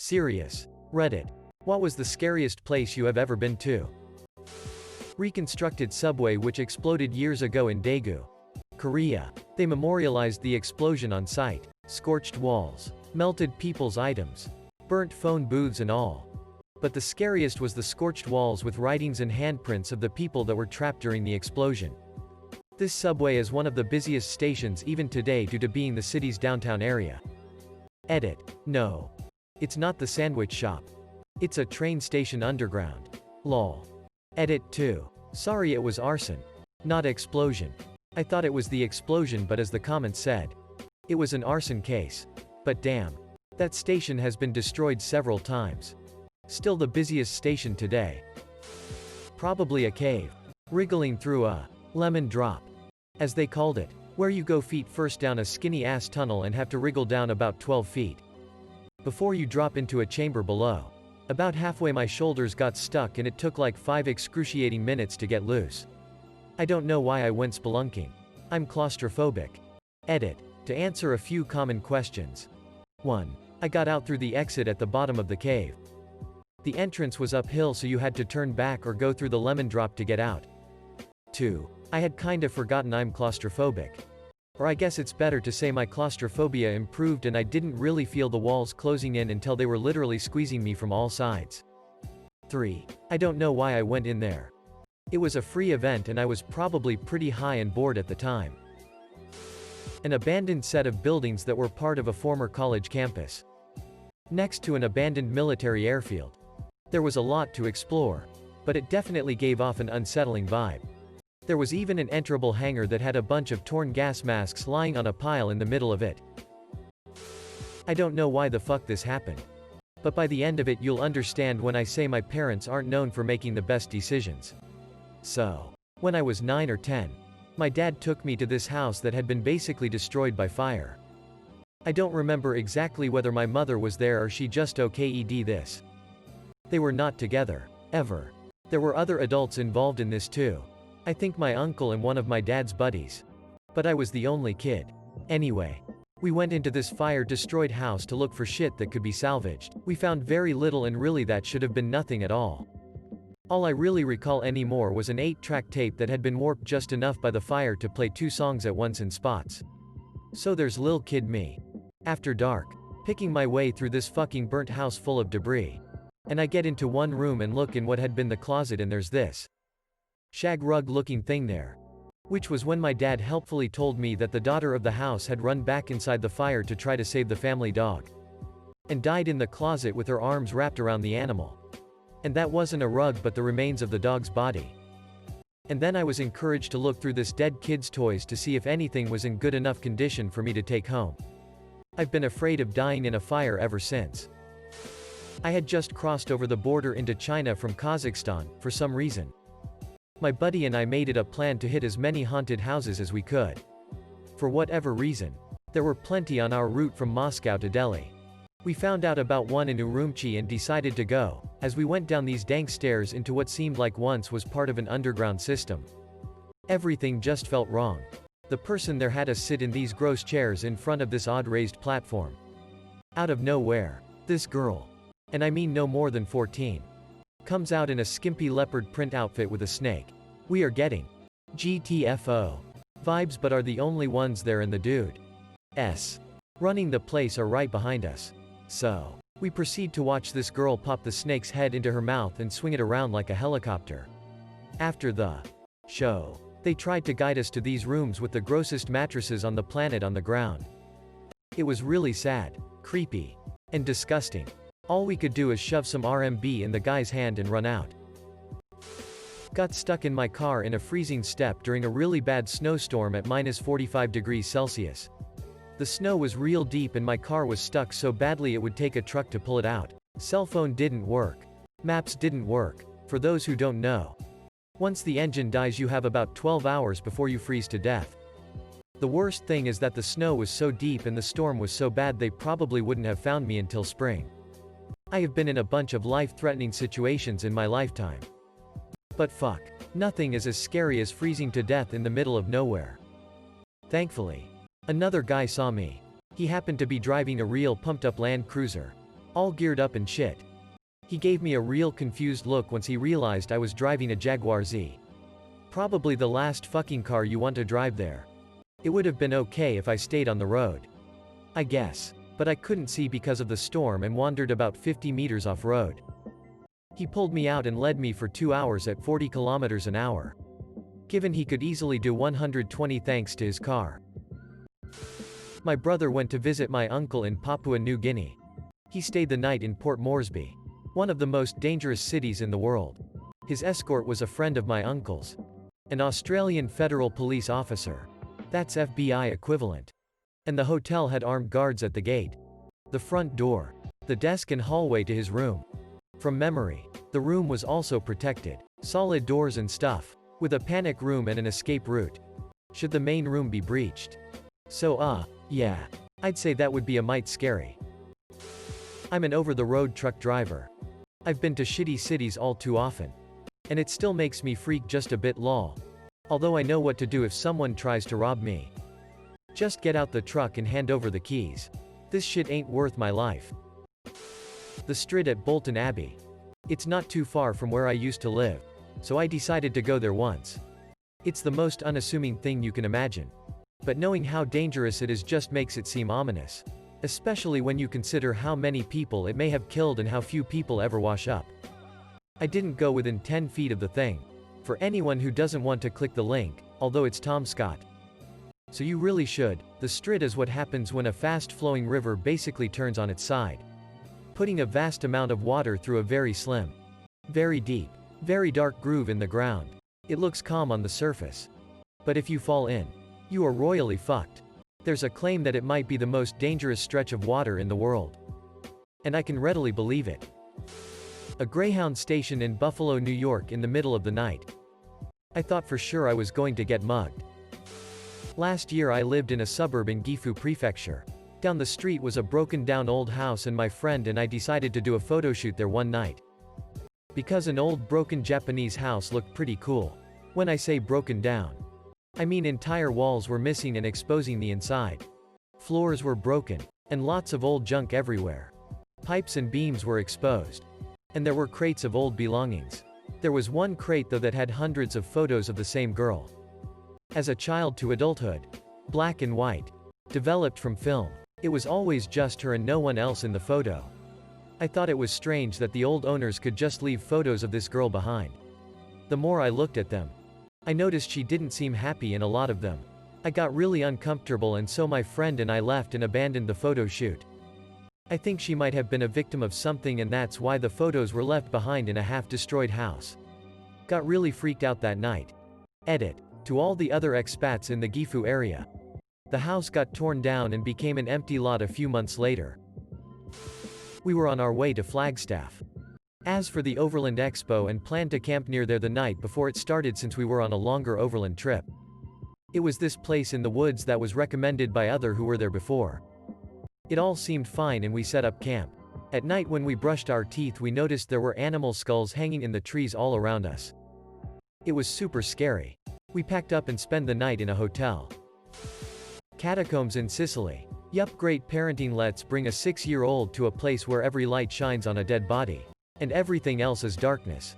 Serious. Reddit. What was the scariest place you have ever been to? Reconstructed subway which exploded years ago in Daegu, Korea. They memorialized the explosion on site. Scorched walls. Melted people's items. Burnt phone booths and all. But the scariest was the scorched walls with writings and handprints of the people that were trapped during the explosion. This subway is one of the busiest stations even today due to being the city's downtown area. Edit. No. It's not the sandwich shop. It's a train station underground. Lol. Edit 2. Sorry, it was arson. Not explosion. I thought it was the explosion, but as the comment said, it was an arson case. But damn. That station has been destroyed several times. Still the busiest station today. Probably a cave. Wriggling through a lemon drop, as they called it, where you go feet first down a skinny ass tunnel and have to wriggle down about 12 feet before you drop into a chamber below. About halfway my shoulders got stuck and it took like 5 excruciating minutes to get loose. I don't know why I went spelunking. I'm claustrophobic. Edit. To answer a few common questions. 1. I got out through the exit at the bottom of the cave. The entrance was uphill, so you had to turn back or go through the lemon drop to get out. 2. I had kinda forgotten I'm claustrophobic. Or I guess it's better to say my claustrophobia improved and I didn't really feel the walls closing in until they were literally squeezing me from all sides. 3. I don't know why I went in there. It was a free event and I was probably pretty high and bored at the time. An abandoned set of buildings that were part of a former college campus. Next to an abandoned military airfield. There was a lot to explore. But it definitely gave off an unsettling vibe. There was even an enterable hangar that had a bunch of torn gas masks lying on a pile in the middle of it. I don't know why the fuck this happened. But by the end of it you'll understand when I say my parents aren't known for making the best decisions. So, when I was 9 or 10, my dad took me to this house that had been basically destroyed by fire. I don't remember exactly whether my mother was there or she just okayed this. They were not together, ever. There were other adults involved in this too. I think my uncle and one of my dad's buddies. But I was the only kid. Anyway. We went into this fire-destroyed house to look for shit that could be salvaged. We found very little and really that should have been nothing at all. All I really recall anymore was an 8-track tape that had been warped just enough by the fire to play 2 songs at once in spots. So there's lil kid me. After dark. Picking my way through this fucking burnt house full of debris. And I get into one room and look in what had been the closet and there's this shag rug looking thing there. Which was when my dad helpfully told me that the daughter of the house had run back inside the fire to try to save the family dog. And died in the closet with her arms wrapped around the animal. And that wasn't a rug but the remains of the dog's body. And then I was encouraged to look through this dead kid's toys to see if anything was in good enough condition for me to take home. I've been afraid of dying in a fire ever since. I had just crossed over the border into China from Kazakhstan, for some reason. My buddy and I made it a plan to hit as many haunted houses as we could. For whatever reason. There were plenty on our route from Moscow to Delhi. We found out about one in Urumqi and decided to go, as we went down these dank stairs into what seemed like once was part of an underground system. Everything just felt wrong. The person there had us sit in these gross chairs in front of this odd raised platform. Out of nowhere, this girl, and I mean no more than 14, comes out in a skimpy leopard print outfit with a snake. We are getting GTFO vibes but are the only ones there, and the dude running the place are right behind us. So, we proceed to watch this girl pop the snake's head into her mouth and swing it around like a helicopter. After the show, they tried to guide us to these rooms with the grossest mattresses on the planet on the ground. It was really sad, creepy, and disgusting. All we could do is shove some RMB in the guy's hand and run out. Got stuck in my car in a freezing step during a really bad snowstorm at -45°C. The snow was real deep and my car was stuck so badly it would take a truck to pull it out. Cell phone didn't work. Maps didn't work. For those who don't know. Once the engine dies you have about 12 hours before you freeze to death. The worst thing is that the snow was so deep and the storm was so bad they probably wouldn't have found me until spring. I have been in a bunch of life-threatening situations in my lifetime. But fuck. Nothing is as scary as freezing to death in the middle of nowhere. Thankfully. Another guy saw me. He happened to be driving a real pumped-up Land Cruiser. all geared up and shit. He gave me a real confused look once he realized I was driving a Jaguar Z. Probably the last fucking car you want to drive there. It would have been okay if I stayed on the road, I guess. But I couldn't see because of the storm and wandered about 50 meters off road. He pulled me out and led me for 2 hours at 40 kilometers an hour. Given he could easily do 120 thanks to his car. My brother went to visit my uncle in Papua New Guinea. He stayed the night in Port Moresby, one of the most dangerous cities in the world. His escort was a friend of my uncle's, an Australian federal police officer. That's FBI equivalent. And the hotel had armed guards at the gate, the front door, the desk and hallway to his room. From memory, the room was also protected, solid doors and stuff, with a panic room and an escape route, should the main room be breached. So yeah, I'd say that would be a mite scary. I'm an over-the-road truck driver. I've been to shitty cities all too often. And it still makes me freak just a bit lol. Although I know what to do if someone tries to rob me. Just get out the truck and hand over the keys. This shit ain't worth my life. The Strid at Bolton Abbey. It's not too far from where I used to live, so I decided to go there once. It's the most unassuming thing you can imagine. But knowing how dangerous it is just makes it seem ominous. Especially when you consider how many people it may have killed and how few people ever wash up. I didn't go within 10 feet of the thing. For anyone who doesn't want to click the link, although it's Tom Scott. So you really should. The Strid is what happens when a fast-flowing river basically turns on its side, putting a vast amount of water through a very slim, very deep, very dark groove in the ground. It looks calm on the surface. But if you fall in, you are royally fucked. There's a claim that it might be the most dangerous stretch of water in the world. And I can readily believe it. A Greyhound station in Buffalo, New York in the middle of the night. I thought for sure I was going to get mugged. Last year I lived in a suburb in Gifu Prefecture. Down the street was a broken down old house and my friend and I decided to do a photo shoot there one night. Because an old broken Japanese house looked pretty cool. When I say broken down, I mean entire walls were missing and exposing the inside. Floors were broken, and lots of old junk everywhere. Pipes and beams were exposed. And there were crates of old belongings. There was one crate though that had hundreds of photos of the same girl. As a child to adulthood. Black and white. Developed from film. It was always just her and no one else in the photo. I thought it was strange that the old owners could just leave photos of this girl behind. The more I looked at them, I noticed she didn't seem happy in a lot of them. I got really uncomfortable and so my friend and I left and abandoned the photo shoot. I think she might have been a victim of something and that's why the photos were left behind in a half-destroyed house. Got really freaked out that night. Edit. To all the other expats in the Gifu area. The house got torn down and became an empty lot a few months later. We were on our way to Flagstaff. As for the Overland Expo and planned to camp near there the night before it started since we were on a longer overland trip. It was this place in the woods that was recommended by others who were there before. It all seemed fine and we set up camp. At night when we brushed our teeth we noticed there were animal skulls hanging in the trees all around us. It was super scary. We packed up and spent the night in a hotel. Catacombs in Sicily. Yup, great parenting. Let's bring a 6-year-old to a place where every light shines on a dead body. And everything else is darkness.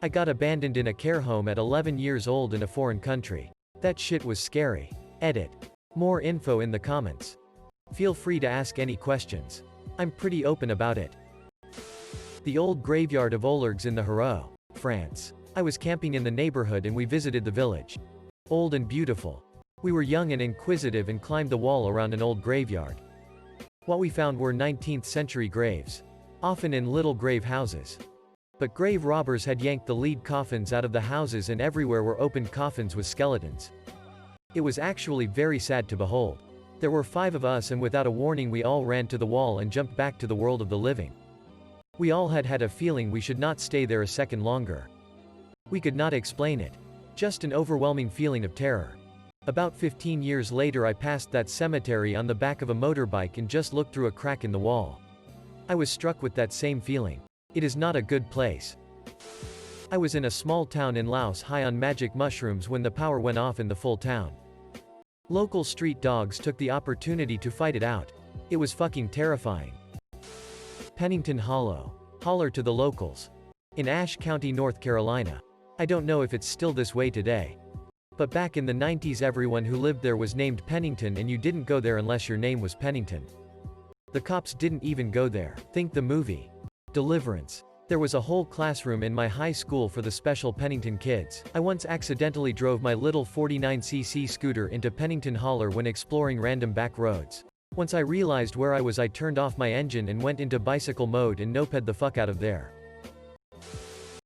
I got abandoned in a care home at 11 years old in a foreign country. That shit was scary. Edit. More info in the comments. Feel free to ask any questions. I'm pretty open about it. The old graveyard of Olergues in the Hérault, France. I was camping in the neighborhood and we visited the village. Old and beautiful. We were young and inquisitive and climbed the wall around an old graveyard. What we found were 19th century graves. Often in little grave houses. But grave robbers had yanked the lead coffins out of the houses and everywhere were opened coffins with skeletons. It was actually very sad to behold. There were 5 of us and without a warning we all ran to the wall and jumped back to the world of the living. We all had a feeling we should not stay there a second longer. We could not explain it. Just an overwhelming feeling of terror. About 15 years later I passed that cemetery on the back of a motorbike and just looked through a crack in the wall. I was struck with that same feeling. It is not a good place. I was in a small town in Laos high on magic mushrooms when the power went off in the full town. Local street dogs took the opportunity to fight it out. It was fucking terrifying. Pennington Hollow. Holler to the locals. In Ashe County, North Carolina. I don't know if it's still this way today. But back in the 90s everyone who lived there was named Pennington and you didn't go there unless your name was Pennington. The cops didn't even go there. Think the movie Deliverance. There was a whole classroom in my high school for the special Pennington kids. I once accidentally drove my little 49cc scooter into Pennington Holler when exploring random back roads. Once I realized where I was, I turned off my engine and went into bicycle mode and noped the fuck out of there.